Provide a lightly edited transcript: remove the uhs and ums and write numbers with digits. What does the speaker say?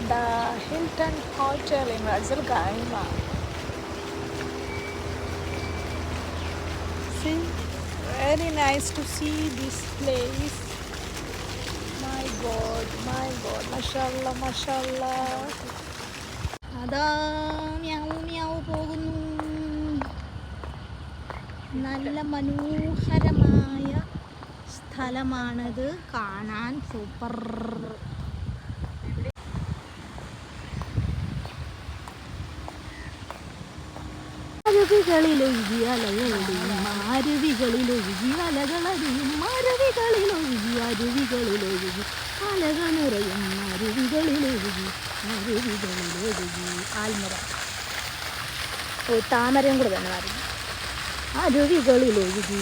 the Hilton Hotel in Ras Al Khaimah. See, very nice to see this place. My God, mashallah, mashallah. അതാ മ്യാവൂ മ്യാവൂ പോകുന്നു. നല്ല മനോഹരമായ സ്ഥലമാണത്, കാണാൻ സൂപ്പർ. അരുവികളിലൊഴുകി അലകളടിയും അരുവികളിലൊഴുകി അലകളടിയും അരുവികളിലൊഴുകി അരുവികളിലൊഴുകി അലകൾ നിറയും അരുവികളിലൊഴുകി അരുവികളിലൊഴുകി. ആൽമരം, ഓ താമരയും കൂടെ തന്നെ വരുന്നു. അരുവികളിലൊഴുകി